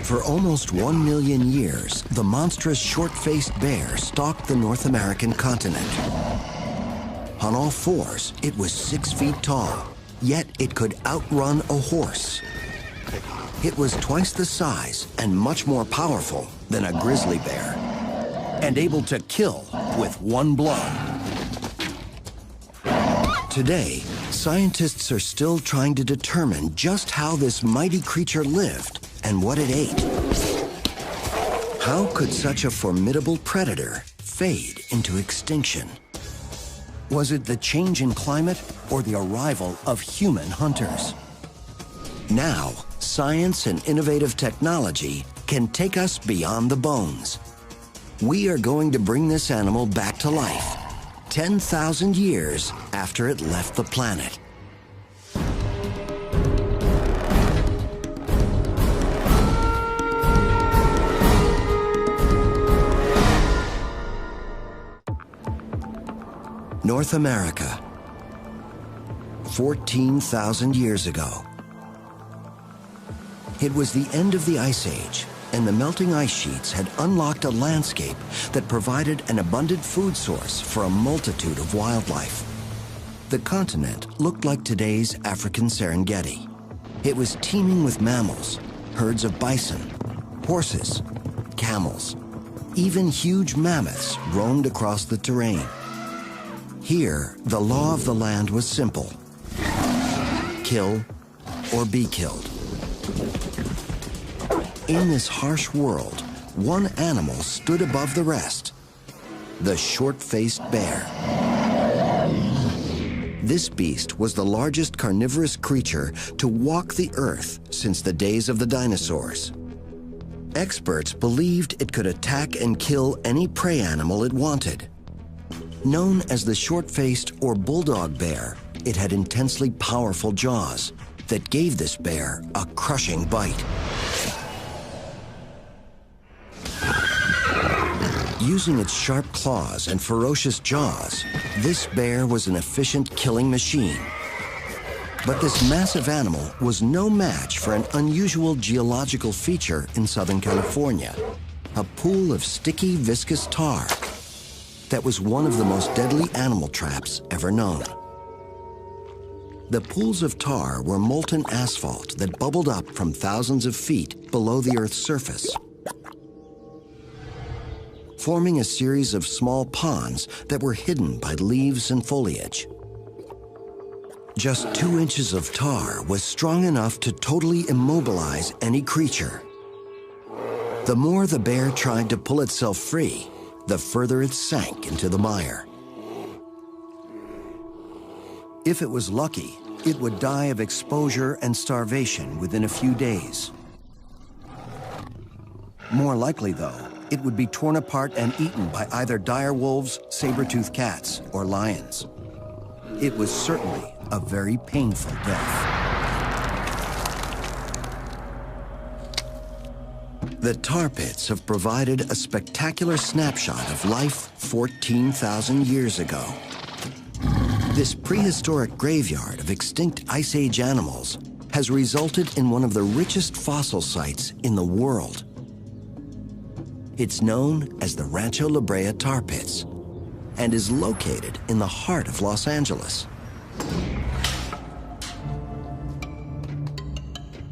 For almost 1 million years, the monstrous short-faced bear stalked the North American continent. On all fours, it was 6 feet tall, yet it could outrun a horse. It was twice the size and much more powerful than a grizzly bear, and able to kill with one blow. Today, scientists are still trying to determine just how this mighty creature lived and what it ate. How could such a formidable predator fade into extinction? Was it the change in climate or the arrival of human hunters? Now, science and innovative technology can take us beyond the bones. We are going to bring this animal back to life, 10,000 years after it left the planet. North America, 14,000 years ago. It was the end of the Ice Age, and the melting ice sheets had unlocked a landscape that provided an abundant food source for a multitude of wildlife. The continent looked like today's African Serengeti. It was teeming with mammals, herds of bison, horses, camels. Even huge mammoths roamed across the terrain. Here, the law of the land was simple: kill or be killed. In this harsh world, one animal stood above the rest: the short-faced bear. This beast was the largest carnivorous creature to walk the earth since the days of the dinosaurs. Experts believed it could attack and kill any prey animal it wanted. Known as the short-faced or bulldog bear, it had intensely powerful jaws that gave this bear a crushing bite. Using its sharp claws and ferocious jaws, this bear was an efficient killing machine. But this massive animal was no match for an unusual geological feature in Southern California: a pool of sticky, viscous tar that was one of the most deadly animal traps ever known. The pools of tar were molten asphalt that bubbled up from thousands of feet below the Earth's surface, forming a series of small ponds that were hidden by leaves and foliage. Just 2 inches of tar was strong enough to totally immobilize any creature. The more the bear tried to pull itself free, the further it sank into the mire. If it was lucky, it would die of exposure and starvation within a few days. More likely, though, it would be torn apart and eaten by either dire wolves, saber-toothed cats, or lions. It was certainly a very painful death. The tar pits have provided a spectacular snapshot of life 14,000 years ago. This prehistoric graveyard of extinct Ice Age animals has resulted in one of the richest fossil sites in the world. It's known as the Rancho La Brea Tar Pits and is located in the heart of Los Angeles.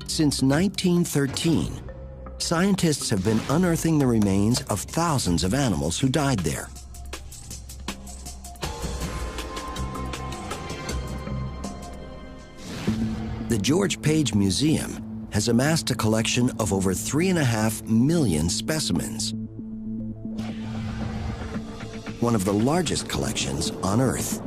Since 1913, scientists have been unearthing the remains of thousands of animals who died there. The George Page Museum has amassed a collection of over 3.5 million specimens, one of the largest collections on Earth.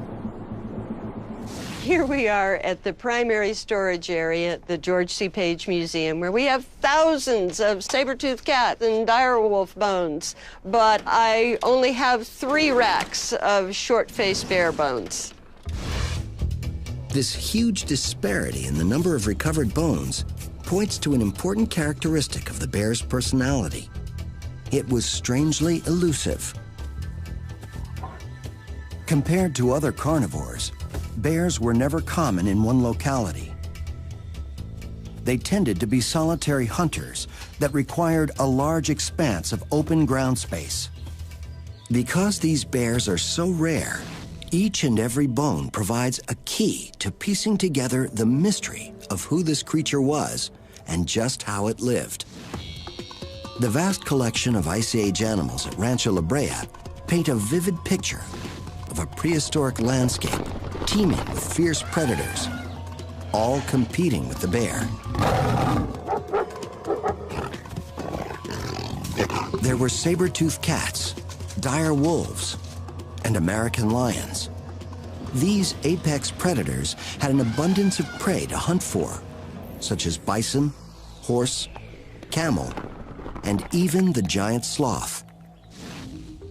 Here we are at the primary storage area at the George C. Page Museum, where we have thousands of saber-toothed cat and direwolf bones, but I only have 3 racks of short-faced bear bones. This huge disparity in the number of recovered bones points to an important characteristic of the bear's personality. It was strangely elusive. Compared to other carnivores, bears were never common in one locality. they tended to be solitary hunters that required a large expanse of open ground space. Because these bears are so rare, each and every bone provides a key to piecing together the mystery of who this creature was and just how it lived. The vast collection of Ice Age animals at Rancho La Brea paint a vivid picture of a prehistoric landscape teeming with fierce predators, all competing with the bear. There were saber-toothed cats, dire wolves, and American lions. These apex predators had an abundance of prey to hunt for, such as bison, horse, camel, and even the giant sloth.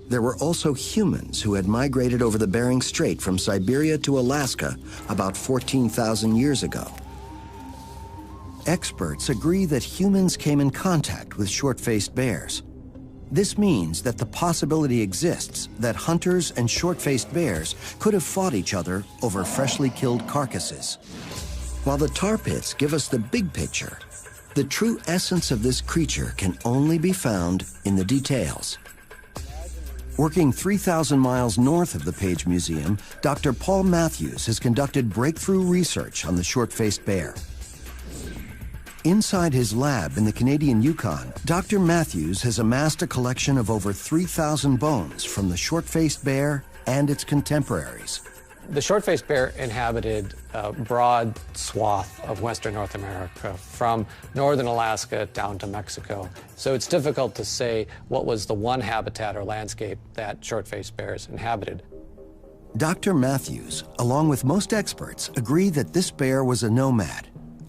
There were also humans who had migrated over the Bering Strait from Siberia to Alaska about 14,000 years ago. Experts agree that humans came in contact with short-faced bears. This means that the possibility exists that hunters and short-faced bears could have fought each other over freshly killed carcasses. While the tar pits give us the big picture, the true essence of this creature can only be found in the details. Working 3,000 miles north of the Page Museum, Dr. Paul Matthews has conducted breakthrough research on the short-faced bear. Inside his lab in the Canadian Yukon, Dr. Matthews has amassed a collection of over 3,000 bones from the short-faced bear and its contemporaries. The short-faced bear inhabited a broad swath of western North America, from northern Alaska down to Mexico. So it's difficult to say what was the one habitat or landscape that short-faced bears inhabited. Dr. Matthews, along with most experts, agree that this bear was a nomad,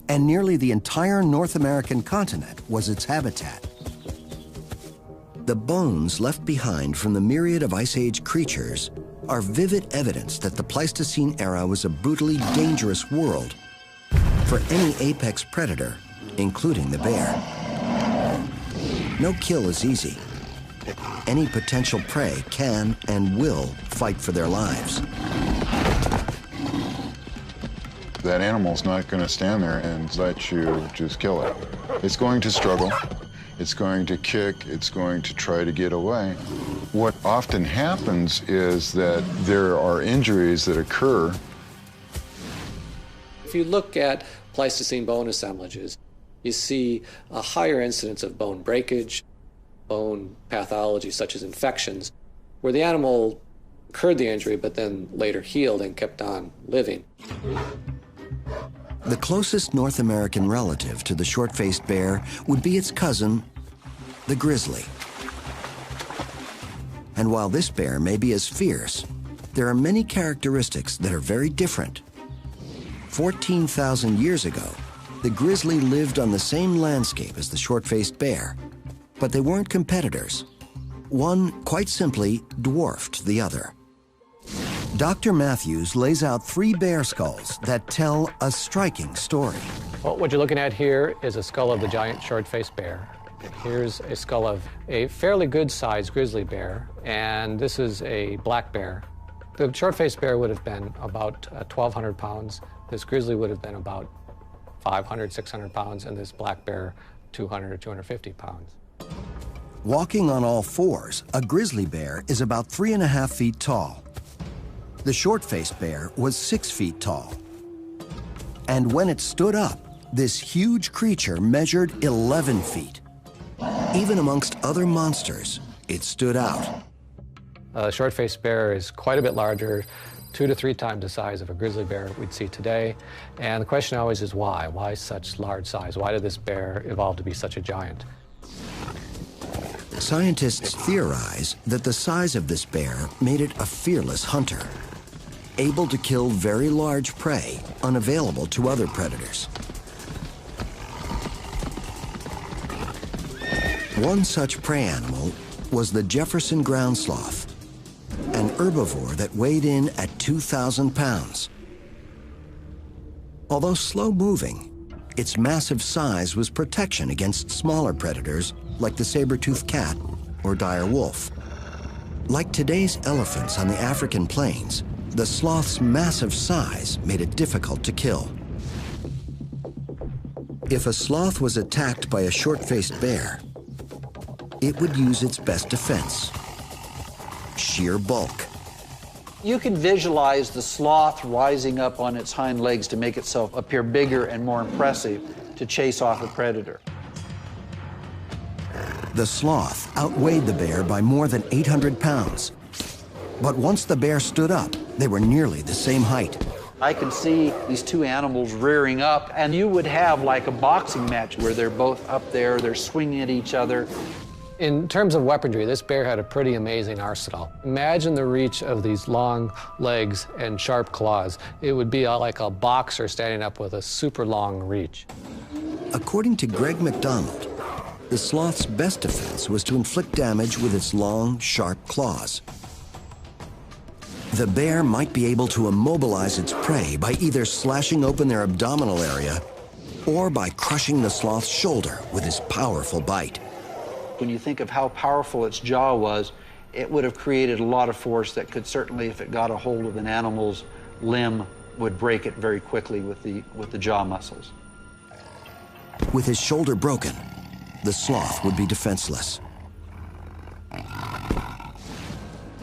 and nearly the entire North American continent was its habitat. The bones left behind from the myriad of Ice Age creatures are vivid evidence that the Pleistocene era was a brutally dangerous world for any apex predator, including the bear. No kill is easy. Any potential prey can and will fight for their lives. That animal's not going to stand there and let you just kill it. It's going to struggle. It's going to kick. It's going to try to get away. What often happens is that there are injuries that occur. If you look at Pleistocene bone assemblages, you see a higher incidence of bone breakage, bone pathology such as infections, where the animal incurred the injury but then later healed and kept on living. The closest North American relative to the short-faced bear would be its cousin, the grizzly. And while this bear may be as fierce, there are many characteristics that are very different. 14,000 years ago, the grizzly lived on the same landscape as the short-faced bear, but they weren't competitors. One, quite simply, dwarfed the other. Dr. Matthews lays out 3 bear skulls that tell a striking story. Well, what you're looking at here is a skull of the giant short-faced bear. Here's a skull of a fairly good-sized grizzly bear, and this is a black bear. The short-faced bear would have been about 1,200 pounds. This grizzly would have been about 500, 600 pounds, and this black bear 200 or 250 pounds. Walking on all fours, a grizzly bear is about 3.5 feet tall. The short-faced bear was 6 feet tall. And when it stood up, this huge creature measured 11 feet. Even amongst other monsters, it stood out. A short-faced bear is quite a bit larger, 2 to 3 times the size of a grizzly bear we'd see today. And the question always is why? Why such large size? Why did this bear evolve to be such a giant? Scientists theorize that the size of this bear made it a fearless hunter, able to kill very large prey unavailable to other predators. One such prey animal was the Jefferson ground sloth, an herbivore that weighed in at 2,000 pounds. Although slow-moving, its massive size was protection against smaller predators like the saber-toothed cat or dire wolf. Like today's elephants on the African plains, the sloth's massive size made it difficult to kill. If a sloth was attacked by a short-faced bear, it would use its best defense, sheer bulk. You can visualize the sloth rising up on its hind legs to make itself appear bigger and more impressive to chase off a predator. The sloth outweighed the bear by more than 800 pounds. But once the bear stood up, they were nearly the same height. I can see these two animals rearing up, and you would have like a boxing match where they're both up there, they're swinging at each other. In terms of weaponry, this bear had a pretty amazing arsenal. Imagine the reach of these long legs and sharp claws. It would be like a boxer standing up with a super long reach. According to Greg McDonald, the sloth's best defense was to inflict damage with its long, sharp claws. The bear might be able to immobilize its prey by either slashing open their abdominal area or by crushing the sloth's shoulder with his powerful bite. When you think of how powerful its jaw was, it would have created a lot of force that could certainly, if it got a hold of an animal's limb, would break it very quickly with the jaw muscles. With his shoulder broken, the sloth would be defenseless.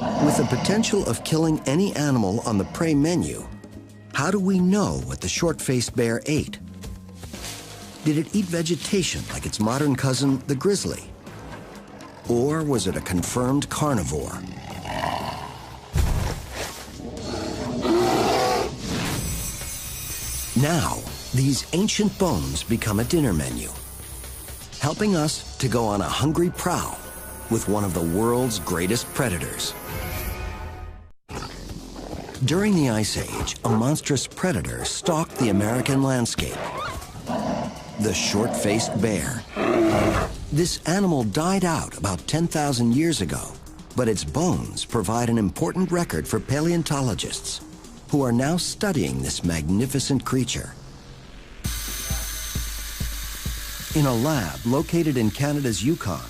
With the potential of killing any animal on the prey menu, how do we know what the short-faced bear ate? Did it eat vegetation like its modern cousin, the grizzly? Or was it a confirmed carnivore? Now, these ancient bones become a dinner menu, helping us to go on a hungry prowl with one of the world's greatest predators. During the Ice Age, a monstrous predator stalked the American landscape: the short-faced bear. This animal died out about 10,000 years ago, but its bones provide an important record for paleontologists who are now studying this magnificent creature. In a lab located in Canada's Yukon,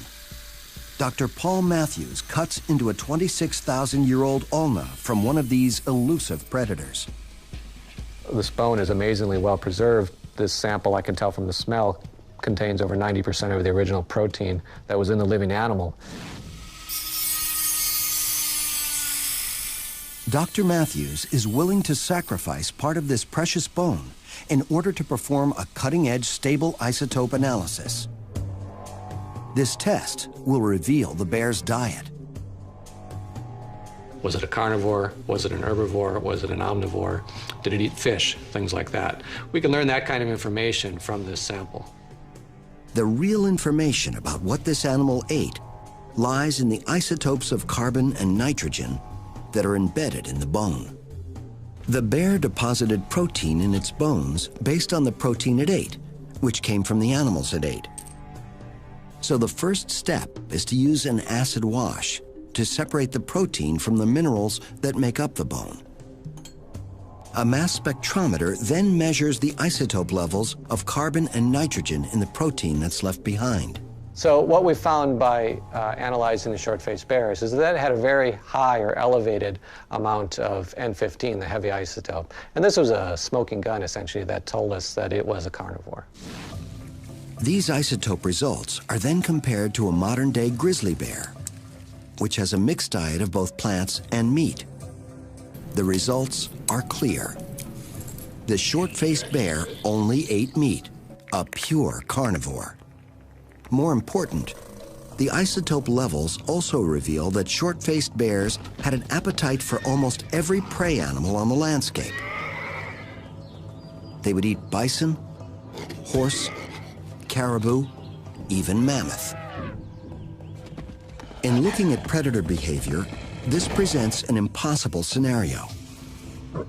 Dr. Paul Matthews cuts into a 26,000-year-old ulna from one of these elusive predators. This bone is amazingly well preserved. This sample, I can tell from the smell, contains over 90% of the original protein that was in the living animal. Dr. Matthews is willing to sacrifice part of this precious bone in order to perform a cutting-edge stable isotope analysis. This test will reveal the bear's diet. Was it a carnivore? Was it an herbivore? Was it an omnivore? Did it eat fish? Things like that. We can learn that kind of information from this sample. The real information about what this animal ate lies in the isotopes of carbon and nitrogen that are embedded in the bone. The bear deposited protein in its bones based on the protein it ate, which came from the animals it ate. So the first step is to use an acid wash to separate the protein from the minerals that make up the bone. A mass spectrometer then measures the isotope levels of carbon and nitrogen in the protein that's left behind. So what we found by analyzing the short-faced bears is that it had a very high or elevated amount of N15, the heavy isotope. And this was a smoking gun, essentially, that told us that it was a carnivore. These isotope results are then compared to a modern-day grizzly bear, which has a mixed diet of both plants and meat. The results are clear. The short-faced bear only ate meat, a pure carnivore. More important, the isotope levels also reveal that short-faced bears had an appetite for almost every prey animal on the landscape. They would eat bison, horse, caribou, even mammoth. In looking at predator behavior, this presents an impossible scenario.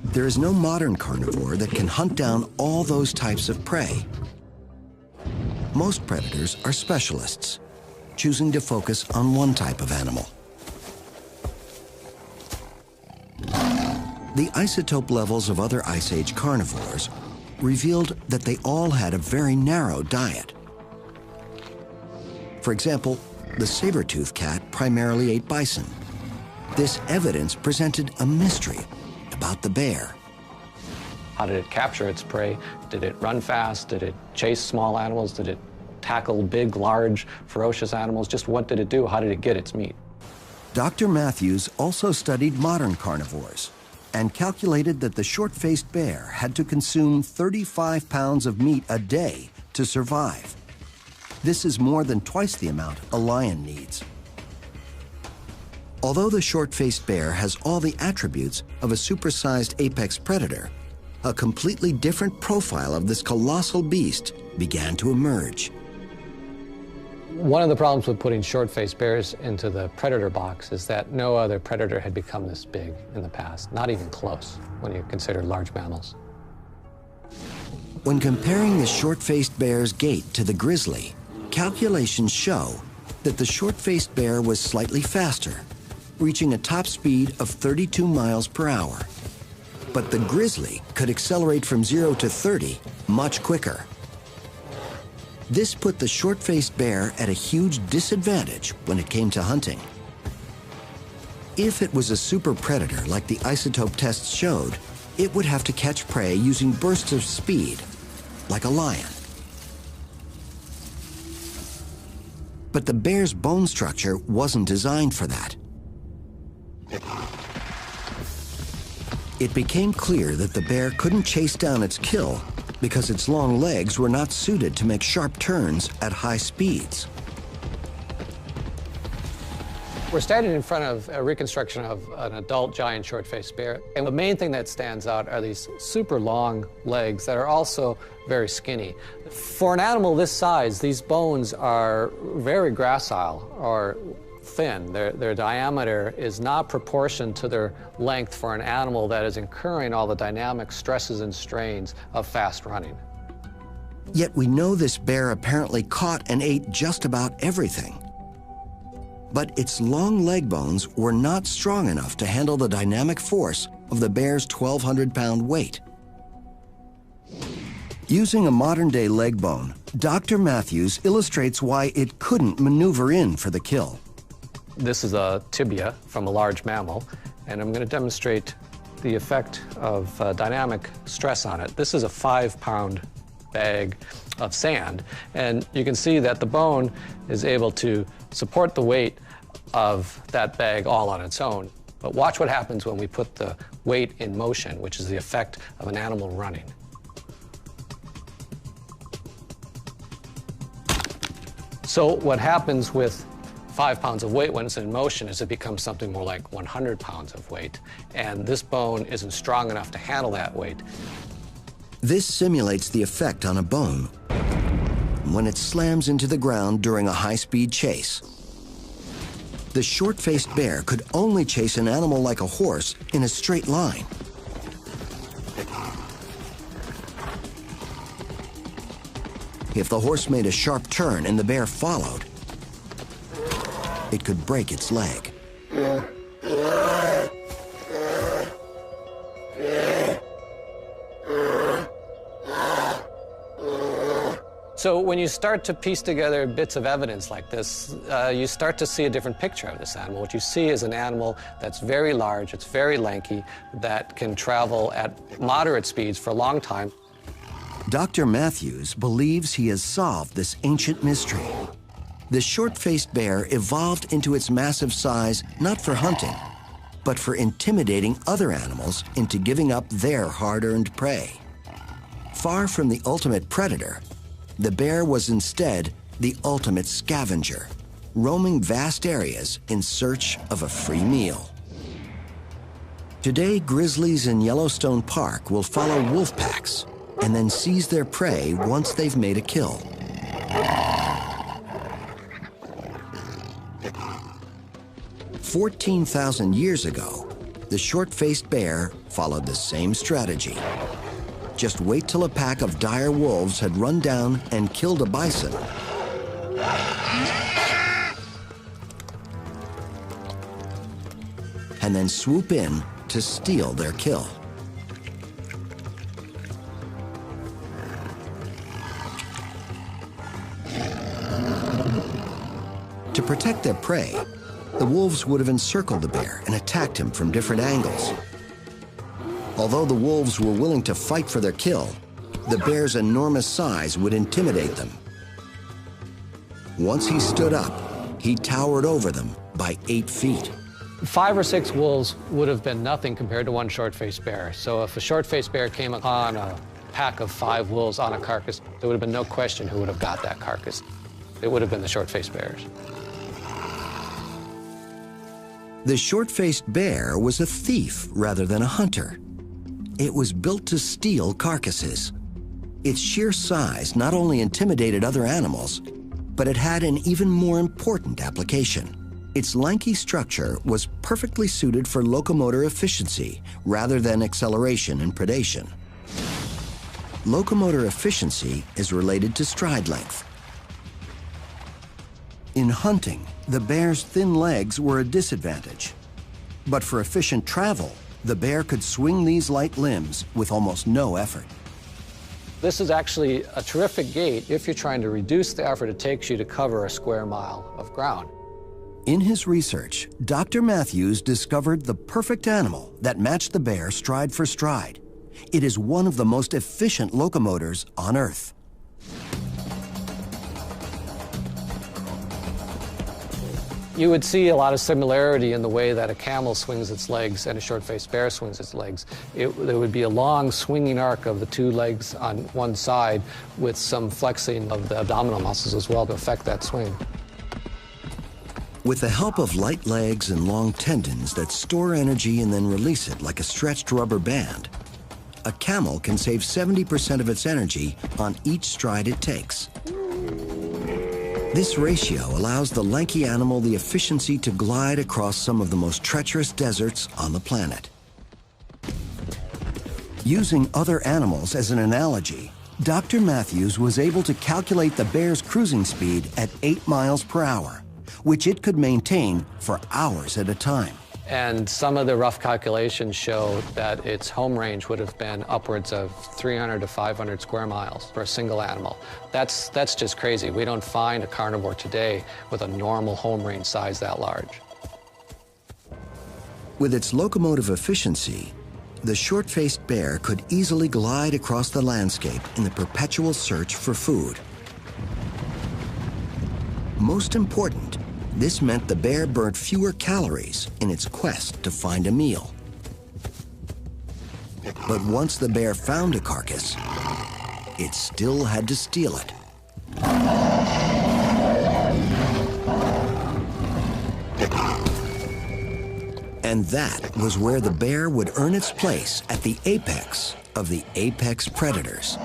There is no modern carnivore that can hunt down all those types of prey. Most predators are specialists, choosing to focus on one type of animal. The isotope levels of other Ice Age carnivores revealed that they all had a very narrow diet. For example, the saber-toothed cat primarily ate bison. This evidence presented a mystery about the bear. How did it capture its prey? Did it run fast? Did it chase small animals? Did it tackle big, large, ferocious animals? Just what did it do? How did it get its meat? Dr. Matthews also studied modern carnivores and calculated that the short-faced bear had to consume 35 pounds of meat a day to survive. This is more than twice the amount a lion needs. Although the short-faced bear has all the attributes of a supersized apex predator, a completely different profile of this colossal beast began to emerge. One of the problems with putting short-faced bears into the predator box is that no other predator had become this big in the past, not even close when you consider large mammals. When comparing the short-faced bear's gait to the grizzly, calculations show that the short-faced bear was slightly faster, reaching a top speed of 32 miles per hour. But the grizzly could accelerate from 0 to 30 much quicker. This put the short-faced bear at a huge disadvantage when it came to hunting. If it was a super predator like the isotope tests showed, it would have to catch prey using bursts of speed, like a lion. But the bear's bone structure wasn't designed for that. It became clear that the bear couldn't chase down its kill because its long legs were not suited to make sharp turns at high speeds. We're standing in front of a reconstruction of an adult giant short-faced bear, and the main thing that stands out are these super long legs that are also very skinny. For an animal this size, these bones are very gracile or thin. Their diameter is not proportioned to their length for an animal that is incurring all the dynamic stresses and strains of fast running. Yet we know this bear apparently caught and ate just about everything. But its long leg bones were not strong enough to handle the dynamic force of the bear's 1,200-pound weight. Using a modern-day leg bone, Dr. Matthews illustrates why it couldn't maneuver in for the kill. This is a tibia from a large mammal, and I'm going to demonstrate the effect of dynamic stress on it. This is a 5-pound bag of sand, and you can see that the bone is able to support the weight of that bag all on its own. But watch what happens when we put the weight in motion, which is the effect of an animal running. So what happens with 5 pounds of weight when it's in motion is it becomes something more like 100 pounds of weight, and this bone isn't strong enough to handle that weight. This simulates the effect on a bone when it slams into the ground during a high-speed chase. The short-faced bear could only chase an animal like a horse in a straight line. If the horse made a sharp turn and the bear followed, it could break its leg. So when you start to piece together bits of evidence like this, you start to see a different picture of this animal. What you see is an animal that's very large, it's very lanky, that can travel at moderate speeds for a long time. Dr. Matthews believes he has solved this ancient mystery. The short-faced bear evolved into its massive size not for hunting, but for intimidating other animals into giving up their hard-earned prey. Far from the ultimate predator, the bear was instead the ultimate scavenger, roaming vast areas in search of a free meal. Today, grizzlies in Yellowstone Park will follow wolf packs and then seize their prey once they've made a kill. "14,000 years ago, the short-faced bear followed the same strategy. Just wait till a pack of dire wolves had run down and killed a bison. And then swoop in to steal their kill. To protect their prey, the wolves would have encircled the bear and attacked him from different angles. Although the wolves were willing to fight for their kill, the bear's enormous size would intimidate them. Once he stood up, he towered over them by 8 feet. 5 or 6 wolves would have been nothing compared to one short-faced bear. So if a short-faced bear came upon a pack of 5 wolves on a carcass, there would have been no question who would have got that carcass. It would have been the short-faced bears. The short-faced bear was a thief rather than a hunter. It was built to steal carcasses. Its sheer size not only intimidated other animals, but it had an even more important application. Its lanky structure was perfectly suited for locomotor efficiency rather than acceleration and predation. Locomotor efficiency is related to stride length. In hunting, the bear's thin legs were a disadvantage. But for efficient travel, the bear could swing these light limbs with almost no effort. This is actually a terrific gait if you're trying to reduce the effort it takes you to cover a square mile of ground. In his research, Dr. Matthews discovered the perfect animal that matched the bear stride for stride. It is one of the most efficient locomotors on Earth. You would see a lot of similarity in the way that a camel swings its legs and a short-faced bear swings its legs. There would be a long swinging arc of the 2 legs on one side with some flexing of the abdominal muscles as well to affect that swing. With the help of light legs and long tendons that store energy and then release it like a stretched rubber band, a camel can save 70% of its energy on each stride it takes. This ratio allows the lanky animal the efficiency to glide across some of the most treacherous deserts on the planet. Using other animals as an analogy, Dr. Matthews was able to calculate the bear's cruising speed at 8 miles per hour, which it could maintain for hours at a time. And some of the rough calculations show that its home range would have been upwards of 300 to 500 square miles for a single animal. That's just crazy. We don't find a carnivore today with a normal home range size that large. With its locomotive efficiency, the short-faced bear could easily glide across the landscape in the perpetual search for food. Most important, this meant the bear burnt fewer calories in its quest to find a meal. But once the bear found a carcass, it still had to steal it. And that was where the bear would earn its place at the apex of the apex predators.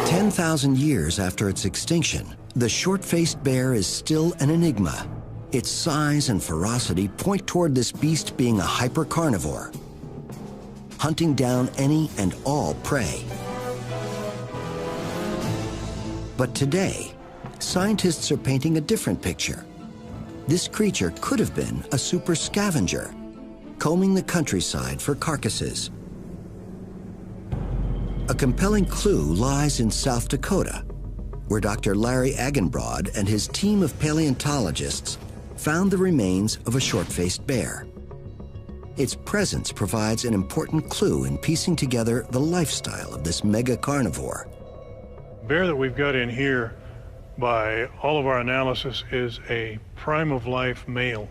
10,000 years after its extinction, the short-faced bear is still an enigma. Its size and ferocity point toward this beast being a hyper-carnivore, hunting down any and all prey. But today, scientists are painting a different picture. This creature could have been a super scavenger, combing the countryside for carcasses. A compelling clue lies in South Dakota, where Dr. Larry Agenbrod and his team of paleontologists found the remains of a short-faced bear. Its presence provides an important clue in piecing together the lifestyle of this mega carnivore. The bear that we've got in here, by all of our analysis, is a prime of life male.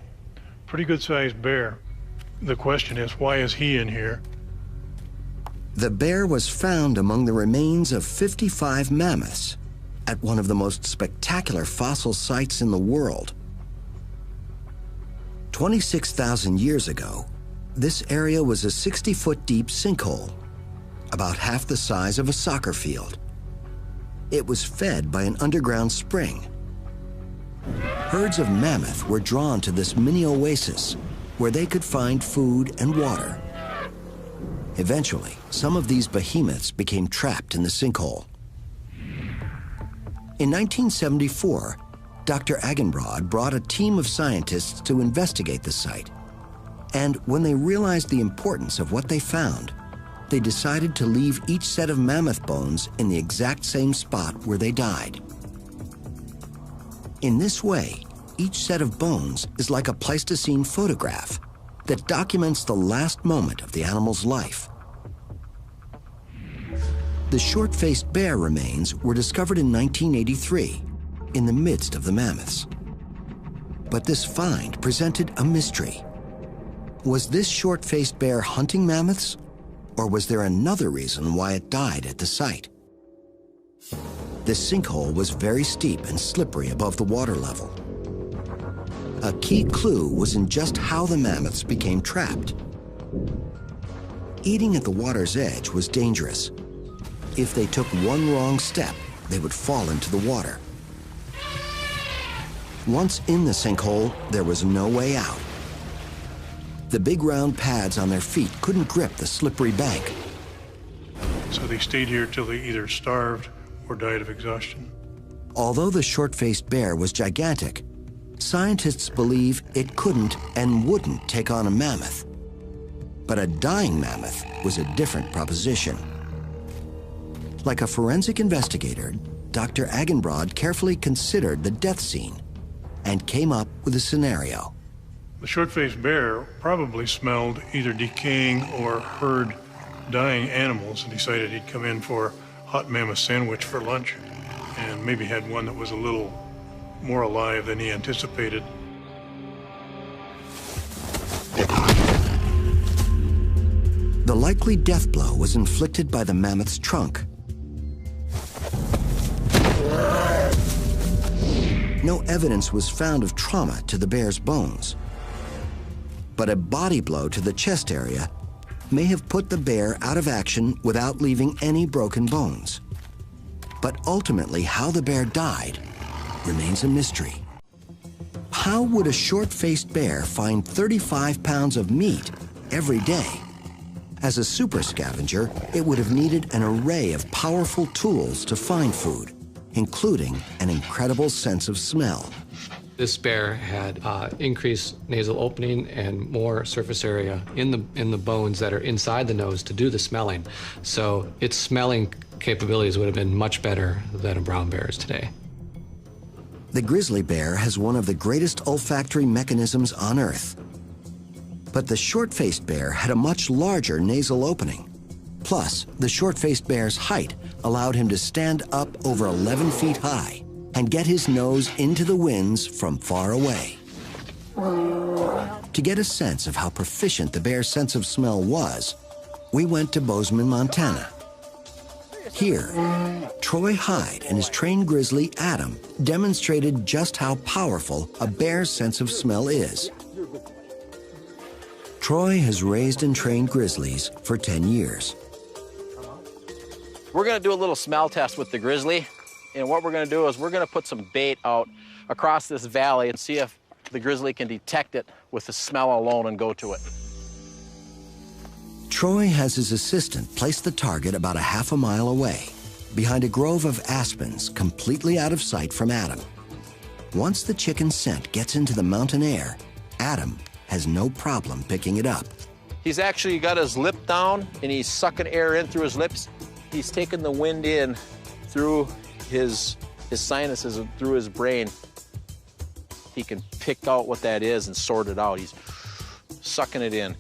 Pretty good sized bear. The question is, why is he in here? The bear was found among the remains of 55 mammoths at one of the most spectacular fossil sites in the world. 26,000 years ago, this area was a 60-foot deep sinkhole, about half the size of a soccer field. It was fed by an underground spring. Herds of mammoth were drawn to this mini oasis where they could find food and water. Eventually, some of these behemoths became trapped in the sinkhole. In 1974, Dr. Agenbrod brought a team of scientists to investigate the site. And when they realized the importance of what they found, they decided to leave each set of mammoth bones in the exact same spot where they died. In this way, each set of bones is like a Pleistocene photograph, that documents the last moment of the animal's life. The short-faced bear remains were discovered in 1983 in the midst of the mammoths. But this find presented a mystery. Was this short-faced bear hunting mammoths, or was there another reason why it died at the site? The sinkhole was very steep and slippery above the water level. A key clue was in just how the mammoths became trapped. Eating at the water's edge was dangerous. If they took one wrong step, they would fall into the water. Once in the sinkhole, there was no way out. The big round pads on their feet couldn't grip the slippery bank. So they stayed here till they either starved or died of exhaustion. Although the short-faced bear was gigantic, scientists believe it couldn't and wouldn't take on a mammoth. But a dying mammoth was a different proposition. Like a forensic investigator, Dr. Agenbrod carefully considered the death scene and came up with a scenario. The short-faced bear probably smelled either decaying or heard dying animals and decided he'd come in for hot mammoth sandwich for lunch, and maybe had one that was a little more alive than he anticipated. The likely death blow was inflicted by the mammoth's trunk. No evidence was found of trauma to the bear's bones. But a body blow to the chest area may have put the bear out of action without leaving any broken bones. But ultimately, how the bear died remains a mystery. How would a short-faced bear find 35 pounds of meat every day? As a super scavenger, it would have needed an array of powerful tools to find food, including an incredible sense of smell. This bear had increased nasal opening and more surface area in the bones that are inside the nose to do the smelling. So its smelling capabilities would have been much better than a brown bear's today. The grizzly bear has one of the greatest olfactory mechanisms on Earth. But the short-faced bear had a much larger nasal opening. Plus, the short-faced bear's height allowed him to stand up over 11 feet high and get his nose into the winds from far away. To get a sense of how proficient the bear's sense of smell was, we went to Bozeman, Montana. Here, Troy Hyde and his trained grizzly, Adam, demonstrated just how powerful a bear's sense of smell is. Troy has raised and trained grizzlies for 10 years. We're gonna do a little smell test with the grizzly. And what we're gonna do is we're gonna put some bait out across this valley and see if the grizzly can detect it with the smell alone and go to it. Troy has his assistant place the target about a half a mile away, behind a grove of aspens completely out of sight from Adam. Once the chicken scent gets into the mountain air, Adam has no problem picking it up. He's actually got his lip down and he's sucking air in through his lips. He's taking the wind in through his sinuses and through his brain. He can pick out what that is and sort it out. He's sucking it in.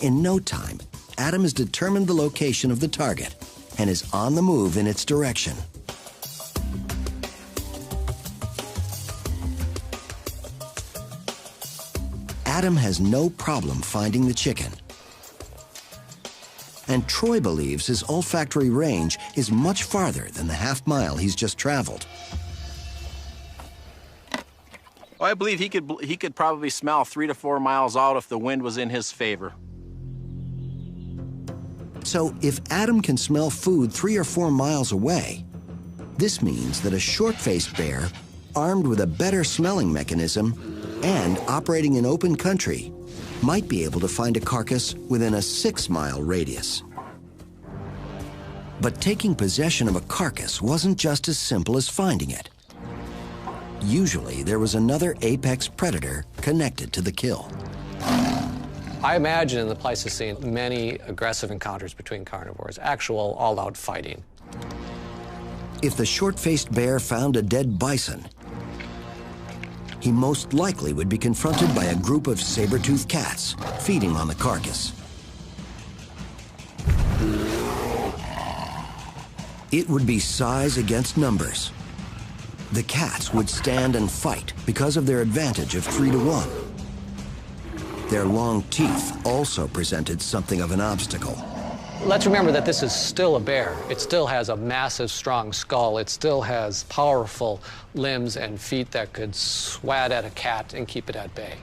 In no time, Adam has determined the location of the target and is on the move in its direction. Adam has no problem finding the chicken. And Troy believes his olfactory range is much farther than the half mile he's just traveled. I believe he could probably smell 3 to 4 miles out if the wind was in his favor. So if Adam can smell food 3 or 4 miles away, this means that a short-faced bear, armed with a better smelling mechanism and operating in open country, might be able to find a carcass within a 6-mile radius. But taking possession of a carcass wasn't just as simple as finding it. Usually, there was another apex predator connected to the kill. I imagine in the Pleistocene many aggressive encounters between carnivores, actual all-out fighting. If the short-faced bear found a dead bison, he most likely would be confronted by a group of saber-toothed cats feeding on the carcass. It would be size against numbers. The cats would stand and fight because of their advantage of 3 to 1. Their long teeth also presented something of an obstacle. Let's remember that this is still a bear. It still has a massive, strong skull. It still has powerful limbs and feet that could swat at a cat and keep it at bay.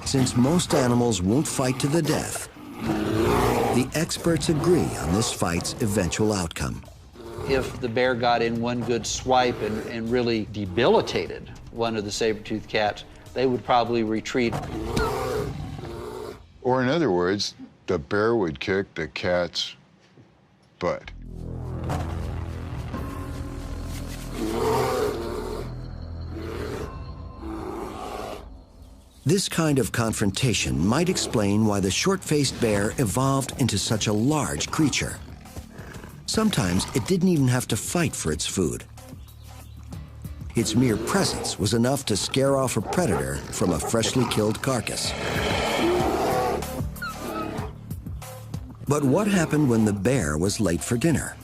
Since most animals won't fight to the death, the experts agree on this fight's eventual outcome. If the bear got in one good swipe and really debilitated one of the saber-toothed cats, they would probably retreat. Or in other words, the bear would kick the cat's butt. This kind of confrontation might explain why the short-faced bear evolved into such a large creature. Sometimes it didn't even have to fight for its food. Its mere presence was enough to scare off a predator from a freshly killed carcass. But what happened when the bear was late for dinner?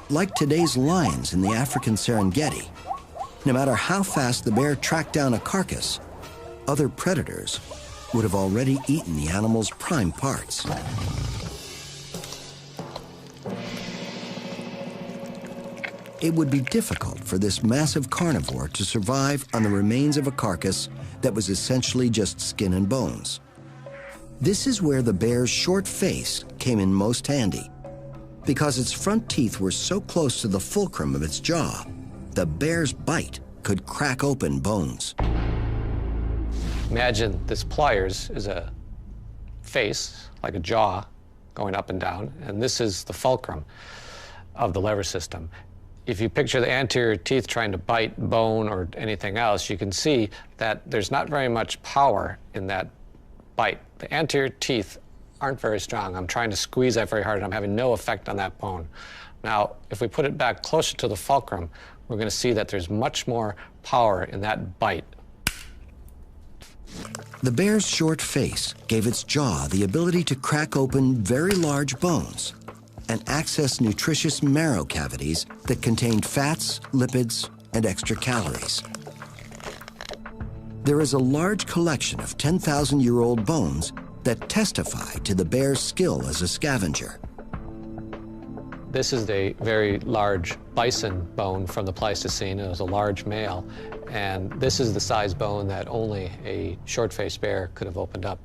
Like today's lions in the African Serengeti, no matter how fast the bear tracked down a carcass, other predators would have already eaten the animal's prime parts. It would be difficult for this massive carnivore to survive on the remains of a carcass that was essentially just skin and bones. This is where the bear's short face came in most handy. Because its front teeth were so close to the fulcrum of its jaw, the bear's bite could crack open bones. Imagine this pliers is a face, like a jaw, going up and down, and this is the fulcrum of the lever system. If you picture the anterior teeth trying to bite bone or anything else, you can see that there's not very much power in that bite. The anterior teeth aren't very strong. I'm trying to squeeze that very hard, and I'm having no effect on that bone. Now, if we put it back closer to the fulcrum, we're going to see that there's much more power in that bite. The bear's short face gave its jaw the ability to crack open very large bones and access nutritious marrow cavities that contained fats, lipids, and extra calories. There is a large collection of 10,000-year-old bones that testify to the bear's skill as a scavenger. This is a very large bison bone from the Pleistocene. It was a large male, and this is the size bone that only a short-faced bear could have opened up.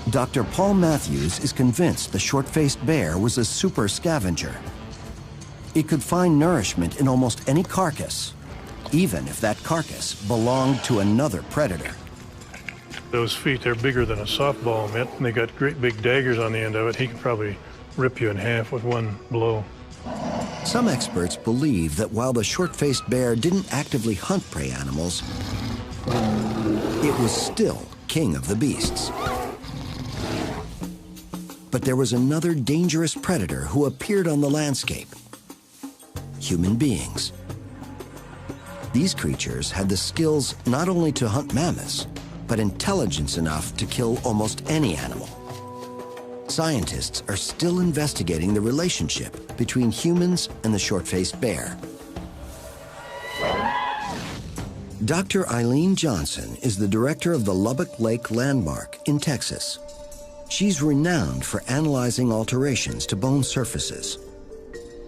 Dr. Paul Matthews is convinced the short-faced bear was a super scavenger. It could find nourishment in almost any carcass, even if that carcass belonged to another predator. Those feet, they're bigger than a softball mitt, and they got great big daggers on the end of it. He could probably rip you in half with one blow. Some experts believe that while the short-faced bear didn't actively hunt prey animals, it was still king of the beasts. But there was another dangerous predator who appeared on the landscape: human beings. These creatures had the skills not only to hunt mammoths, but intelligence enough to kill almost any animal. Scientists are still investigating the relationship between humans and the short-faced bear. Dr. Eileen Johnson is the director of the Lubbock Lake Landmark in Texas. She's renowned for analyzing alterations to bone surfaces.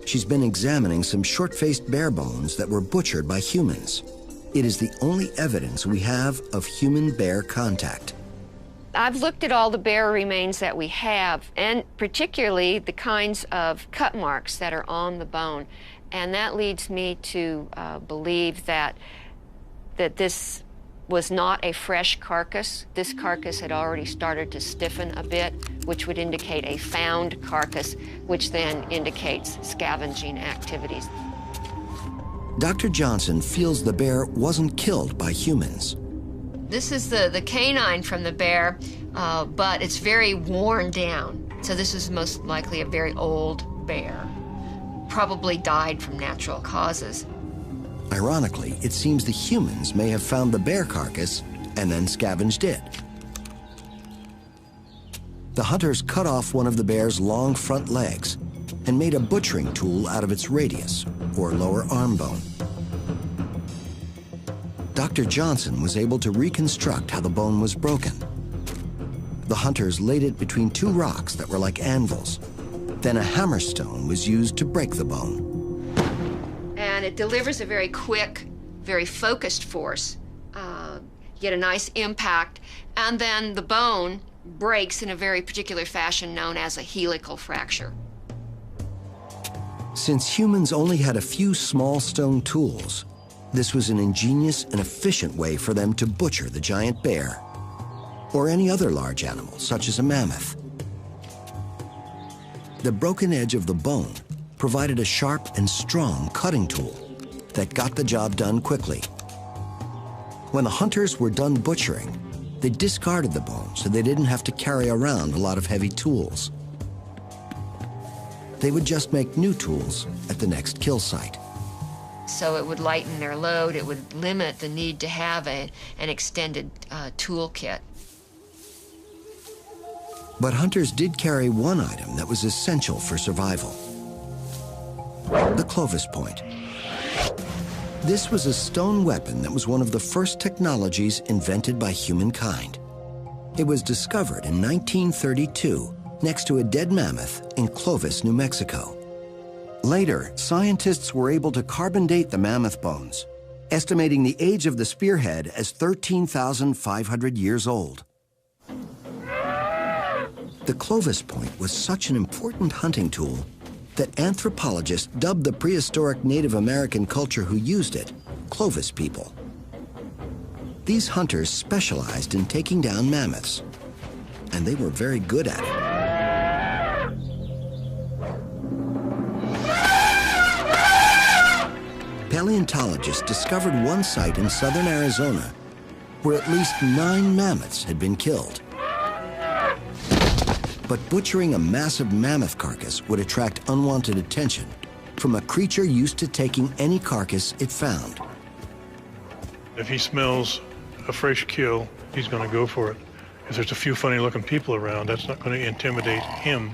She's been examining some short-faced bear bones that were butchered by humans. It is the only evidence we have of human-bear contact. I've looked at all the bear remains that we have, and particularly the kinds of cut marks that are on the bone. And that leads me to believe that this was not a fresh carcass. This carcass had already started to stiffen a bit, which would indicate a found carcass, which then indicates scavenging activities. Dr. Johnson feels the bear wasn't killed by humans. This is the canine from the bear, but it's very worn down. So this is most likely a very old bear. Probably died from natural causes. Ironically, it seems the humans may have found the bear carcass and then scavenged it. The hunters cut off one of the bear's long front legs and made a butchering tool out of its radius, or lower arm bone. Dr. Johnson was able to reconstruct how the bone was broken. The hunters laid it between two rocks that were like anvils. Then a hammerstone was used to break the bone. And it delivers a very quick, very focused force. You get a nice impact, and then the bone breaks in a very particular fashion known as a helical fracture. Since humans only had a few small stone tools, this was an ingenious and efficient way for them to butcher the giant bear, or any other large animal, such as a mammoth. The broken edge of the bone provided a sharp and strong cutting tool that got the job done quickly. When the hunters were done butchering, they discarded the bone so they didn't have to carry around a lot of heavy tools. They would just make new tools at the next kill site. So it would lighten their load, it would limit the need to have an extended tool kit. But hunters did carry one item that was essential for survival: the Clovis point. This was a stone weapon that was one of the first technologies invented by humankind. It was discovered in 1932 next to a dead mammoth in Clovis, New Mexico. Later, scientists were able to carbon date the mammoth bones, estimating the age of the spearhead as 13,500 years old. The Clovis point was such an important hunting tool that anthropologists dubbed the prehistoric Native American culture who used it Clovis people. These hunters specialized in taking down mammoths, and they were very good at it. Paleontologists discovered one site in southern Arizona where at least 9 mammoths had been killed. But butchering a massive mammoth carcass would attract unwanted attention from a creature used to taking any carcass it found. If he smells a fresh kill, he's going to go for it. If there's a few funny-looking people around, that's not going to intimidate him.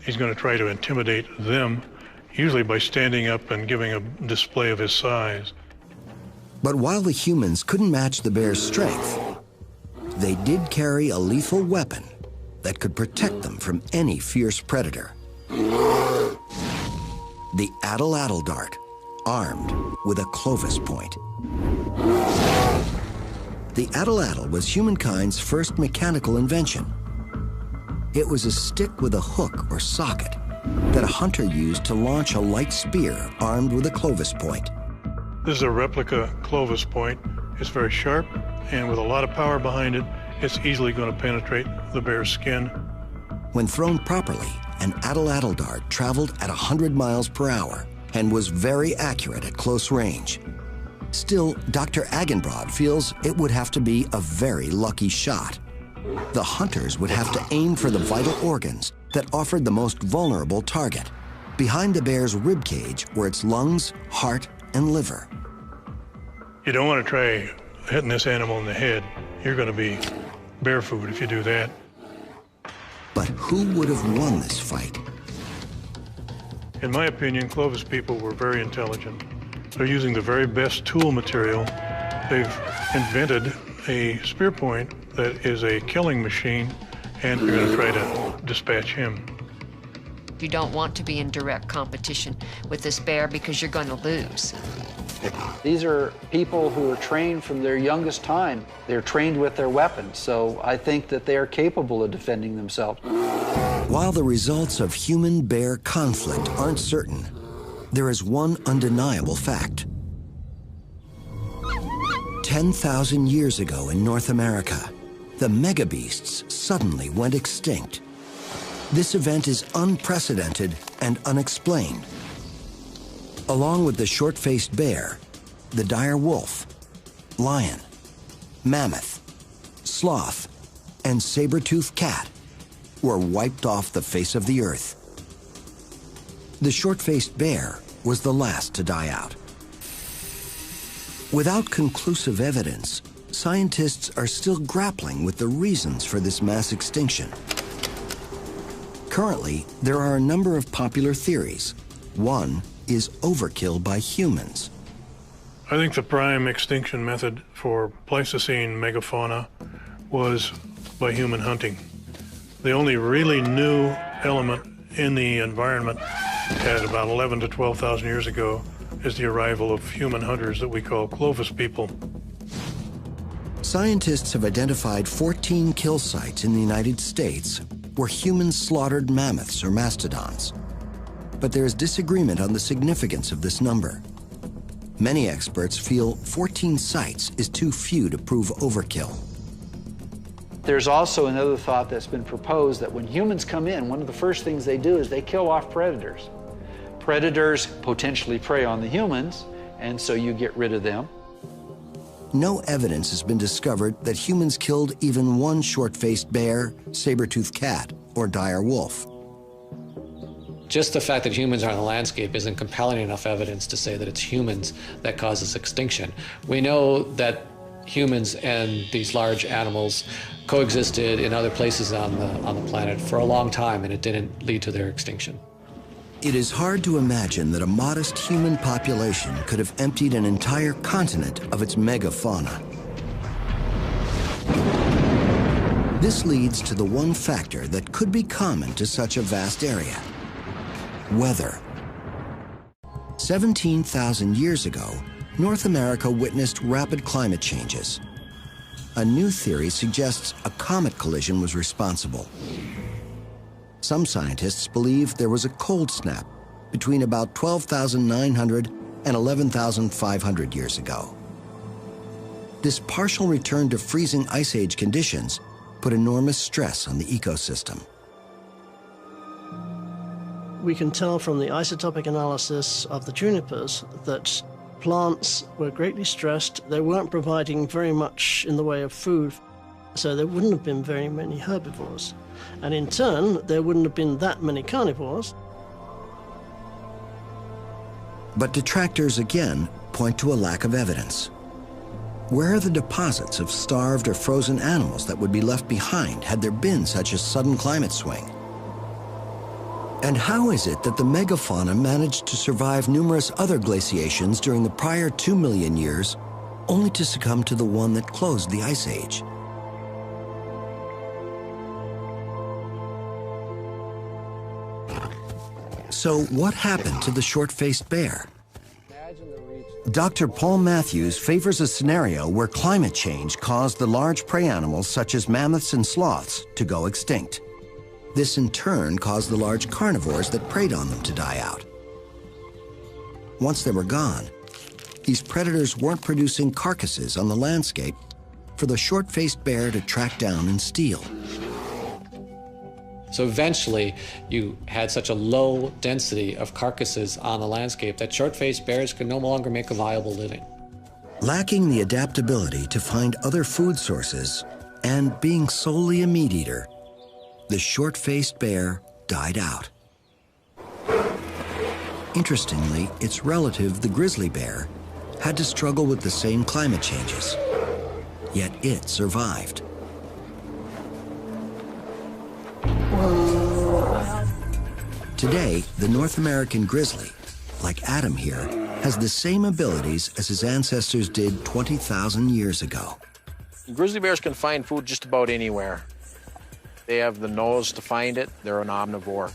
He's going to try to intimidate them, usually by standing up and giving a display of his size. But while the humans couldn't match the bear's strength, they did carry a lethal weapon that could protect them from any fierce predator. The atlatl dart, armed with a Clovis point. The atlatl was humankind's first mechanical invention. It was a stick with a hook or socket that a hunter used to launch a light spear armed with a Clovis point. This is a replica Clovis point. It's very sharp, and with a lot of power behind it, it's easily going to penetrate the bear's skin. When thrown properly, an atlatl dart traveled at 100 miles per hour and was very accurate at close range. Still, Dr. Agenbrod feels it would have to be a very lucky shot. The hunters would have to aim for the vital organs that offered the most vulnerable target. Behind the bear's rib cage were its lungs, heart, and liver. You don't want to try hitting this animal in the head. You're going to be bear food if you do that. But who would have won this fight? In my opinion, Clovis people were very intelligent. They're using the very best tool material. They've invented a spear point that is a killing machine, and they're going to try to dispatch him. You don't want to be in direct competition with this bear because you're going to lose. These are people who are trained from their youngest time. They're trained with their weapons, so I think that they are capable of defending themselves. While the results of human-bear conflict aren't certain, there is one undeniable fact. 10,000 years ago in North America, the megabeasts suddenly went extinct. This event is unprecedented and unexplained. Along with the short-faced bear, the dire wolf, lion, mammoth, sloth, and saber-toothed cat were wiped off the face of the earth. The short-faced bear was the last to die out. Without conclusive evidence, scientists are still grappling with the reasons for this mass extinction. Currently, there are a number of popular theories. One is overkill by humans. I think the prime extinction method for Pleistocene megafauna was by human hunting. The only really new element in the environment at about 11 to 12,000 years ago is the arrival of human hunters that we call Clovis people. Scientists have identified 14 kill sites in the United States where humans slaughtered mammoths or mastodons. But there is disagreement on the significance of this number. Many experts feel 14 sites is too few to prove overkill. There's also another thought that's been proposed that when humans come in, one of the first things they do is they kill off predators. Predators potentially prey on the humans, and so you get rid of them. No evidence has been discovered that humans killed even one short-faced bear, saber-toothed cat, or dire wolf. Just the fact that humans are on the landscape isn't compelling enough evidence to say that it's humans that causes extinction. We know that humans and these large animals coexisted in other places on the planet for a long time, and it didn't lead to their extinction. It is hard to imagine that a modest human population could have emptied an entire continent of its megafauna. This leads to the one factor that could be common to such a vast area: weather. 17,000 years ago, North America witnessed rapid climate changes. A new theory suggests a comet collision was responsible. Some scientists believe there was a cold snap between about 12,900 and 11,500 years ago. This partial return to freezing ice age conditions put enormous stress on the ecosystem. We can tell from the isotopic analysis of the junipers that plants were greatly stressed. They weren't providing very much in the way of food, so there wouldn't have been very many herbivores. And in turn, there wouldn't have been that many carnivores. But detractors again point to a lack of evidence. Where are the deposits of starved or frozen animals that would be left behind had there been such a sudden climate swing? And how is it that the megafauna managed to survive numerous other glaciations during the prior 2 million years, only to succumb to the one that closed the Ice Age? So what happened to the short-faced bear? Dr. Paul Matthews favors a scenario where climate change caused the large prey animals such as mammoths and sloths to go extinct. This in turn caused the large carnivores that preyed on them to die out. Once they were gone, these predators weren't producing carcasses on the landscape for the short-faced bear to track down and steal. So eventually, you had such a low density of carcasses on the landscape that short-faced bears could no longer make a viable living. Lacking the adaptability to find other food sources and being solely a meat eater, the short-faced bear died out. Interestingly, its relative, the grizzly bear, had to struggle with the same climate changes, yet it survived. Today, the North American grizzly, like Adam here, has the same abilities as his ancestors did 20,000 years ago. Grizzly bears can find food just about anywhere. They have the nose to find it. They're an omnivore.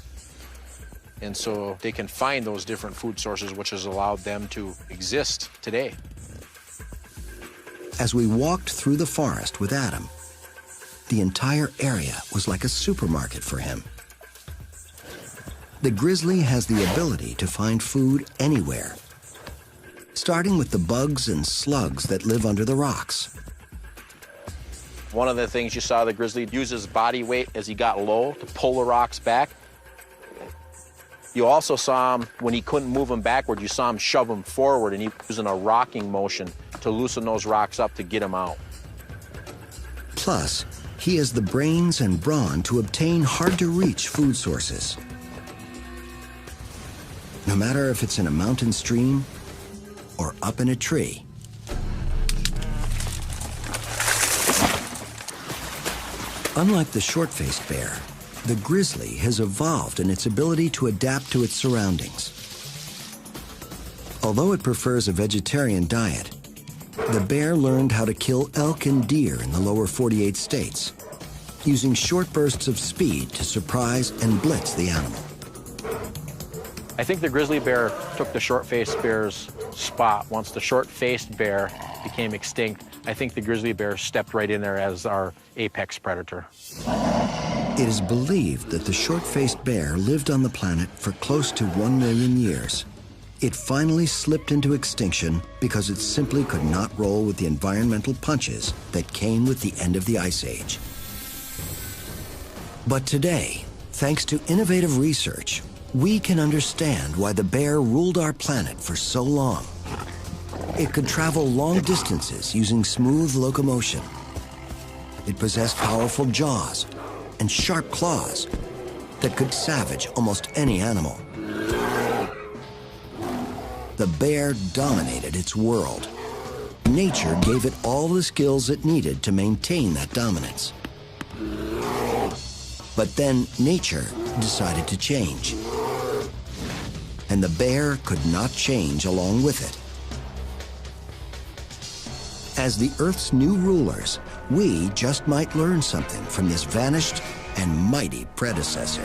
And so they can find those different food sources, which has allowed them to exist today. As we walked through the forest with Adam, the entire area was like a supermarket for him. The grizzly has the ability to find food anywhere, starting with the bugs and slugs that live under the rocks. One of the things you saw the grizzly use his body weight as he got low to pull the rocks back. You also saw him, when he couldn't move them backward, you saw him shove them forward, and he was using a rocking motion to loosen those rocks up to get them out. Plus, he has the brains and brawn to obtain hard-to-reach food sources. No matter if it's in a mountain stream or up in a tree, Unlike the short-faced bear, the grizzly has evolved in its ability to adapt to its surroundings. Although it prefers a vegetarian diet, the bear learned how to kill elk and deer in the lower 48 states, using short bursts of speed to surprise and blitz the animal. I think the grizzly bear took the short-faced bear's spot. Once the short-faced bear became extinct, I think the grizzly bear stepped right in there as our apex predator. It is believed that the short-faced bear lived on the planet for close to 1 million years. It finally slipped into extinction because it simply could not roll with the environmental punches that came with the end of the Ice Age. But today, thanks to innovative research, we can understand why the bear ruled our planet for so long. It could travel long distances using smooth locomotion. It possessed powerful jaws and sharp claws that could savage almost any animal. The bear dominated its world. Nature gave it all the skills it needed to maintain that dominance. But then nature decided to change. And the bear could not change along with it. As the Earth's new rulers, we just might learn something from this vanished and mighty predecessor.